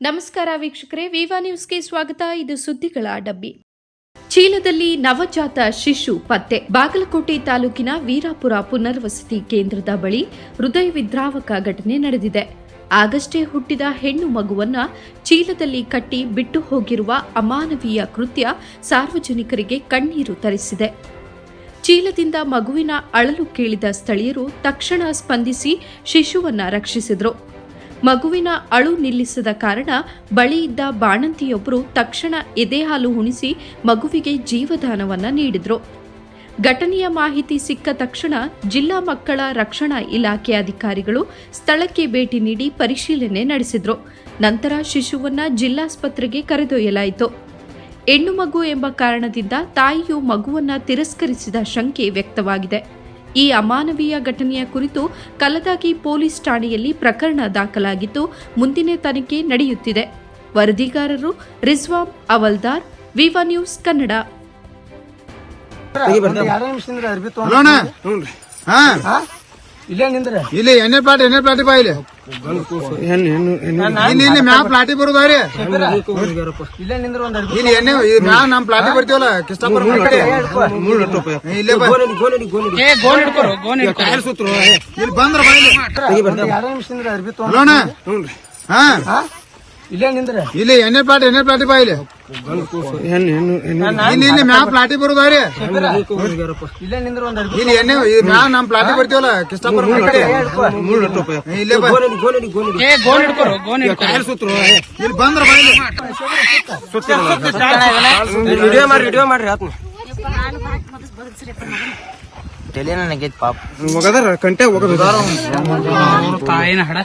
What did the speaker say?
ನಮಸ್ಕಾರ ವೀಕ್ಷಕರೇ, ವಿವಾ ನ್ಯೂಸ್ಗೆ ಸ್ವಾಗತ. ಇದು ಸುದ್ದಿಗಳ ಡಬ್ಬಿ. ಚೀಲದಲ್ಲಿ ನವಜಾತ ಶಿಶು ಪತ್ತೆ. ಬಾಗಲಕೋಟೆ ತಾಲೂಕಿನ ವೀರಾಪುರ ಪುನರ್ವಸತಿ ಕೇಂದ್ರದ ಬಳಿ ಹೃದಯ ವಿದ್ರಾವಕ ಘಟನೆ ನಡೆದಿದೆ. ಆಗಷ್ಟೇ ಹುಟ್ಟಿದ ಹೆಣ್ಣು ಮಗುವನ್ನ ಚೀಲದಲ್ಲಿ ಕಟ್ಟಿ ಬಿಟ್ಟು ಹೋಗಿರುವ ಅಮಾನವೀಯ ಕೃತ್ಯ ಸಾರ್ವಜನಿಕರಿಗೆ ಕಣ್ಣೀರು ತರಿಸಿದೆ. ಚೀಲದಿಂದ ಮಗುವಿನ ಅಳಲು ಕೇಳಿದ ಸ್ಥಳೀಯರು ತಕ್ಷಣ ಸ್ಪಂದಿಸಿ ಶಿಶುವನ್ನ ರಕ್ಷಿಸಿದರು. ಮಗುವಿನ ಅಳು ನಿಲ್ಲಿಸದ ಕಾರಣ ಬಳಿಯಿದ್ದ ಬಾಣಂತಿಯೊಬ್ಬರು ತಕ್ಷಣ ಎದೆಹಾಲು ಉಣಿಸಿ ಮಗುವಿಗೆ ಜೀವದಾನವನ್ನ ನೀಡಿದ್ರು. ಘಟನೆಯ ಮಾಹಿತಿ ಸಿಕ್ಕ ತಕ್ಷಣ ಜಿಲ್ಲಾ ಮಕ್ಕಳ ರಕ್ಷಣಾ ಇಲಾಖೆ ಅಧಿಕಾರಿಗಳು ಸ್ಥಳಕ್ಕೆ ಭೇಟಿ ನೀಡಿ ಪರಿಶೀಲನೆ ನಡೆಸಿದ್ರು. ನಂತರ ಶಿಶುವನ್ನ ಜಿಲ್ಲಾಸ್ಪತ್ರೆಗೆ ಕರೆದೊಯ್ಯಲಾಯಿತು. ಹೆಣ್ಣು ಮಗು ಎಂಬ ಕಾರಣದಿಂದ ತಾಯಿಯು ಮಗುವನ್ನ ತಿರಸ್ಕರಿಸಿದ ಶಂಕೆ ವ್ಯಕ್ತವಾಗಿದೆ. ಈ ಅಮಾನವೀಯ ಘಟನೆಯ ಕುರಿತು ಕಲದಾಗಿ ಪೊಲೀಸ್ ಠಾಣೆಯಲ್ಲಿ ಪ್ರಕರಣ ದಾಖಲಾಗಿದ್ದು ಮುಂದಿನ ತನಿಖೆ ನಡೆಯುತ್ತಿದೆ. ವರದಿಗಾರರು ರಿಜ್ವಾನ್ ಅವಲ್ದಾರ್, ವಿವಾ ನ್ಯೂಸ್ ಕನ್ನಡ. ಇಲ್ಲಿ ಎಣ್ಣೆ ಪ್ಲಾಟಿ ಬಾ ಇಲ್ಲಿ ಮ್ಯಾಗ ಪ್ಲಾಟಿ ಬರುದಾರಿ ಇಲ್ಲಿ ಎಣ್ಣೆ ಮ್ಯಾಗ ನಮ್ ಪ್ಲಾಟಿ ಬರ್ತೀವಲ್ಲ ಕಿಸ್ತಾಪುರ ಇಲ್ಲೇ ಇಲ್ಲಿ ಬಂದ್ರ ಇಲ್ಲಿ ಎಣ್ಣೆ ಪ್ಲಾಟಿ ಬಾ ಇಲ್ಲಿ ಇಲ್ಲಿ ಮ್ಯಾಗ ಪ್ಲಾಟಿ ಬರುದಾರಿ ಇಲ್ಲಿ ಎಣ್ಣೆ ಮ್ಯಾಗ ನಮ್ ಪ್ಲಾಟಿ ಬರ್ತೀವಲ್ಲ ಕಿಸ್ತಾಪುರ ಇಲ್ಲೇ ಇಲ್ಲಿ ಬಂದ್ರ ವಿಡಿಯೋ ಮಾಡ್ರಿ ಆತ್ಮ ತಲೆ ನನಗೈತಿ ಪಾಪ ಹೋಗದಾರ ಕಂಟೆ ಹೋಗದ ತಾಯಿನ ಹಡ